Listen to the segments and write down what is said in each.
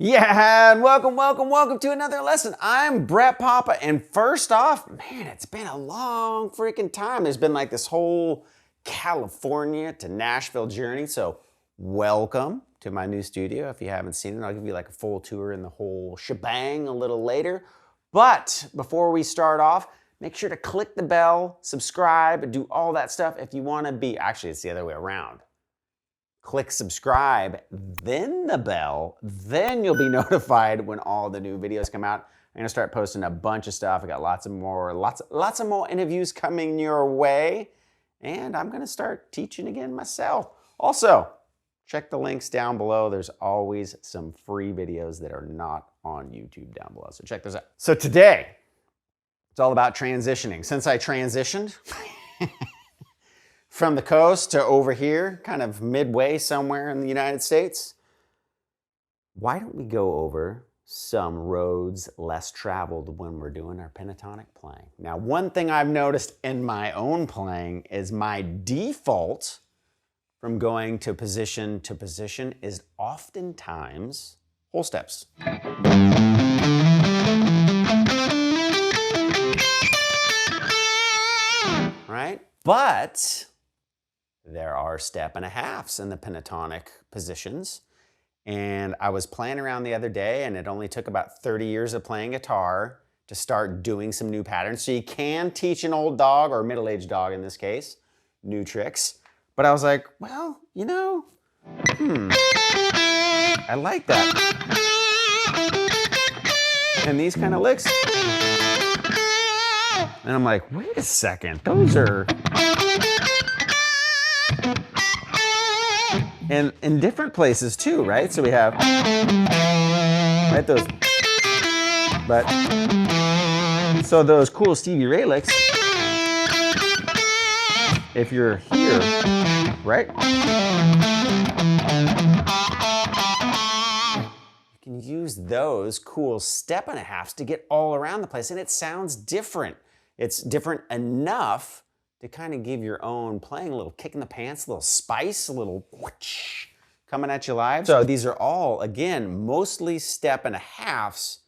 Yeah, and welcome to another lesson. I'm Brett Papa, and first off, man, it's been a long freaking time. There's been like this whole California to Nashville journey, so welcome to my new studio. If you haven't seen it, I'll give you like a full tour in the whole shebang a little later. But before we start off, make sure to click the bell, subscribe, do all that stuff if you want to be, actually it's the other way around. Click subscribe, then the bell, then you'll be notified when all the new videos come out. I'm gonna start posting a bunch of stuff. I got lots of more interviews coming your way, and I'm gonna start teaching again myself. Also, check the links down below. There's always some free videos that are not on YouTube down below, so check those out. So today, it's all about transitioning. Since I transitioned, from the coast to over here, kind of midway somewhere in the United States, why don't we go over some roads less traveled when we're doing our pentatonic playing? Now, one thing I've noticed in my own playing is my default from going to position is oftentimes whole steps. Right? But there are step and a halves in the pentatonic positions. And I was playing around the other day, and it only took about 30 years of playing guitar to start doing some new patterns. So you can teach an old dog, or a middle-aged dog in this case, new tricks. But I was like, well, you know, I like that. And these kind of licks. And I'm like, wait a second, those are... And in different places too, right? So we have, right, those, but, so those cool Stevie Ray licks, if you're here, right? You can use those cool step and a halves to get all around the place, and it sounds different. It's different enough to kind of give your own playing a little kick in the pants, a little spice, a little whoosh coming at you live. So these are all, again, mostly step and a halves,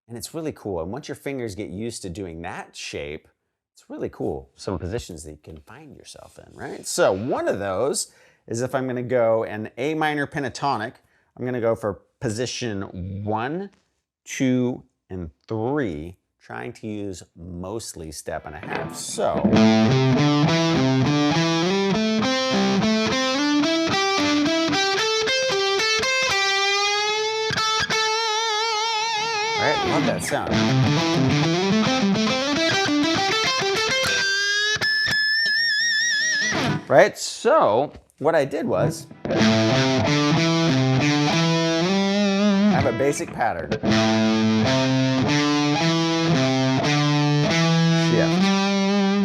and it's really cool. And once your fingers get used to doing that shape, it's really cool. Some positions that you can find yourself in, right? So one of those is if I'm gonna go an A minor pentatonic, I'm gonna go for position 1, 2, and 3, trying to use mostly step and a half. So, all right, love that sound. Right, so what I did was, I have a basic pattern.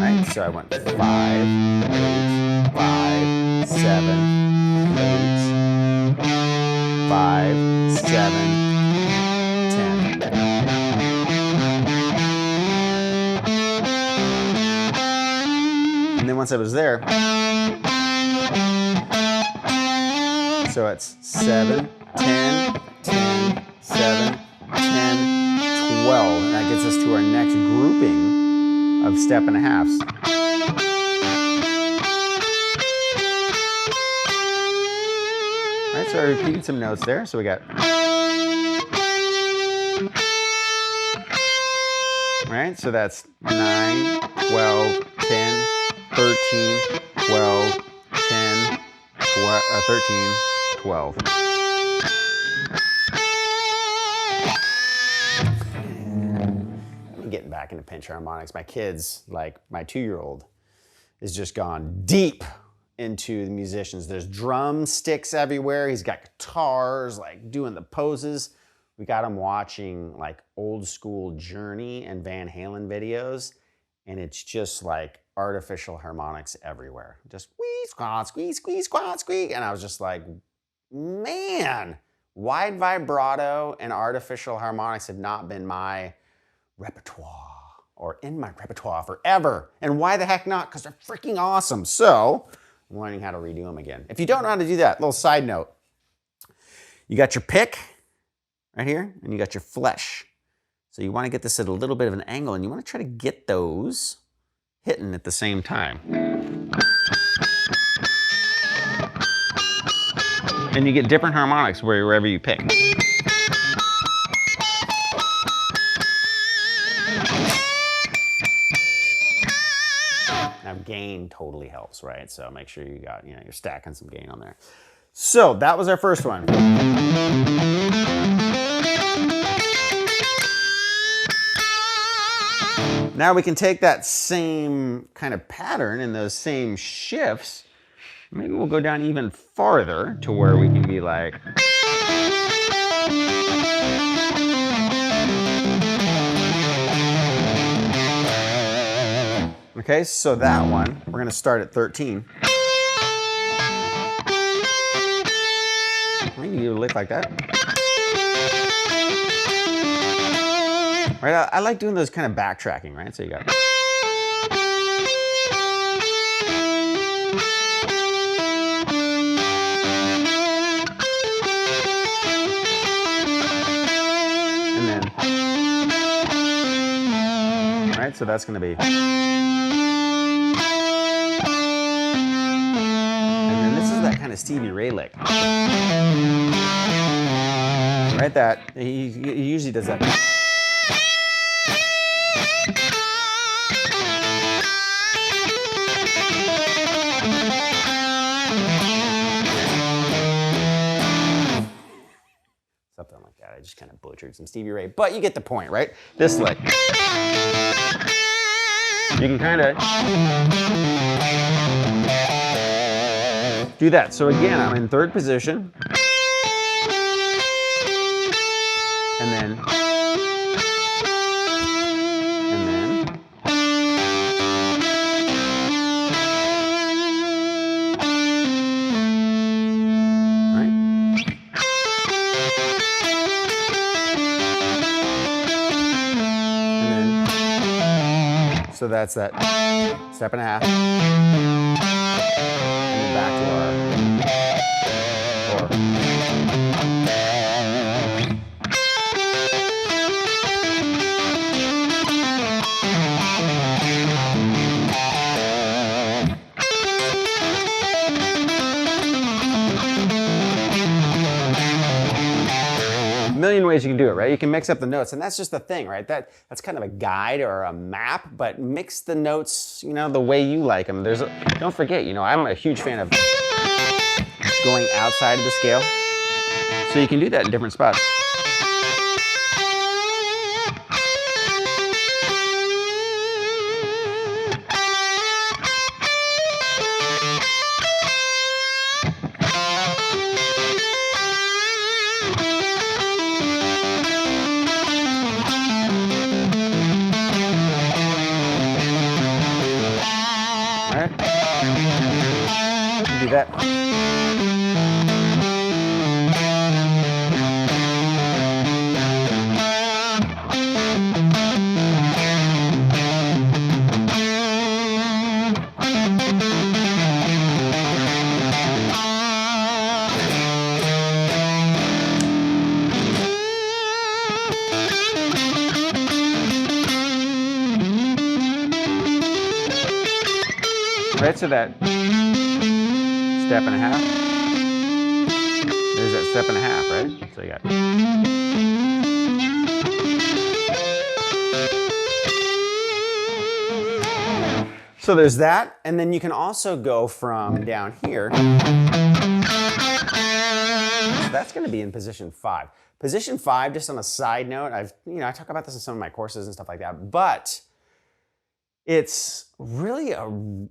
Right? So I went 5, 8, 5, 7, 8, 5, 7, 10. And then once I was there, so it's 7, 10, 10, 7, 10, 12. And that gets us to our next grouping of step and a halves. Right, so I repeated some notes there. So we got, right, so that's 9, 12, 10, 13, 12, 10, 13, 12. Getting back into pinch harmonics. My kids, like my 2-year-old, is just gone deep into the musicians. There's drumsticks everywhere. He's got guitars, like doing the poses. We got him watching like old school Journey and Van Halen videos, and it's just like artificial harmonics everywhere. Just squeeze, squat, squeeze, squeeze, squat, squeeze. And I was just like, man, wide vibrato and artificial harmonics have not been my repertoire or in my repertoire forever. And why the heck not? Because they're freaking awesome. So I'm learning how to redo them again. If you don't know how to do that, little side note, you got your pick, right here, and you got your flesh. So you want to get this at a little bit of an angle, and you want to try to get those hitting at the same time. And you get different harmonics wherever you pick. Now gain totally helps, right? So make sure you got, you're stacking some gain on there. So that was our first one. Now we can take that same kind of pattern and those same shifts. Maybe we'll go down even farther to where we can be like. Okay, so that one, we're gonna start at 13. We can do a lick like that. Right, I like doing those kind of backtracking, right? So you got. And then, right, so that's gonna be. And then this is that kind of Stevie Ray lick. Right, that, he usually does that. Something like that. I just kind of butchered some Stevie Ray, but you get the point, right? This lick. You can kind of do that. So again, I'm in third position. And then. So that's that step and a half. And then back to our 4. A million ways you can do it, right? You can mix up the notes, and that's just the thing, right? That's kind of a guide or a map, but mix the notes, the way you like them. Don't forget, I'm a huge fan of going outside of the scale, so you can do that in different spots. Do that. Right, so that step and a half. There's that step and a half, right? So you got. So there's that, and then you can also go from down here. So that's going to be in position 5. Position 5, just on a side note, I talk about this in some of my courses and stuff like that, but it's really an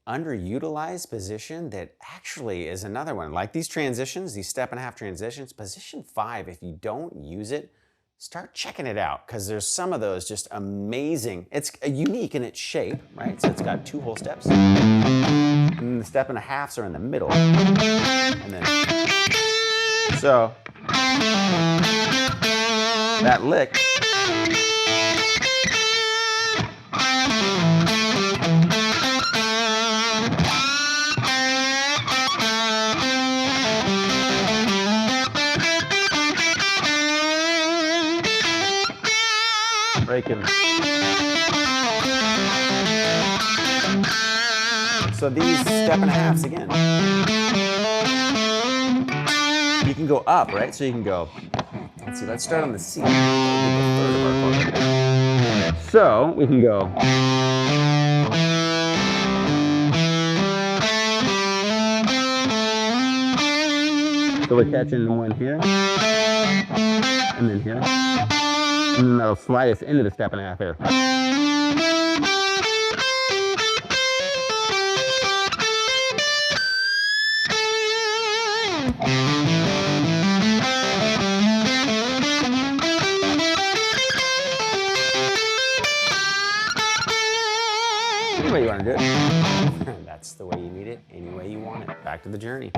underutilized position that actually is another one. Like these transitions, these step and a half transitions, position 5, if you don't use it, start checking it out, because there's some of those just amazing. It's unique in its shape, right? So it's got 2 whole steps. And the step and a halves are in the middle. And then, so that lick. breaking. So these step and a halves again. You can go up, right? So you can go, let's see, let's start on the C. So we can go. So we're catching one here, and then here, and then that'll slide us into the step and a half here. Any way you want to do it. That's the way you need it, any way you want it. Back to the journey.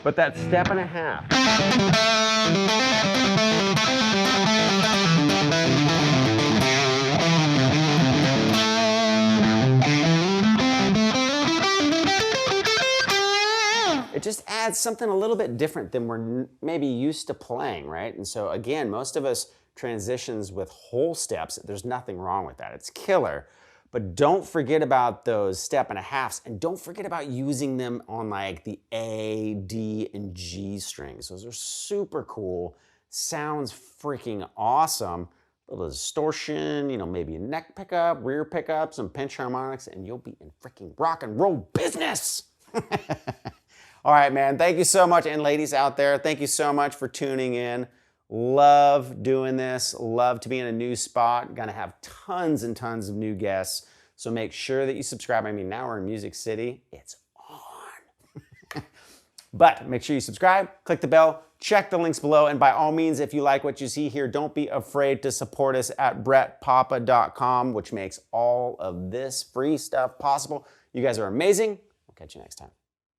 But that step and a half. It just adds something a little bit different than we're maybe used to playing, right? And so again, most of us transitions with whole steps. There's nothing wrong with that. It's killer. But don't forget about those step and a halves, and don't forget about using them on like the A, D, and G strings. Those are super cool. Sounds freaking awesome. A little distortion, you know, maybe a neck pickup, rear pickup, some pinch harmonics, and you'll be in freaking rock and roll business. All right, man, thank you so much. And ladies out there, thank you so much for tuning in. Love doing this, love to be in a new spot. Gonna have tons and tons of new guests. So make sure that you subscribe. I mean, now we're in Music City, it's on. But make sure you subscribe, click the bell, check the links below. And by all means, if you like what you see here, don't be afraid to support us at brettpapa.com, which makes all of this free stuff possible. You guys are amazing. We'll catch you next time.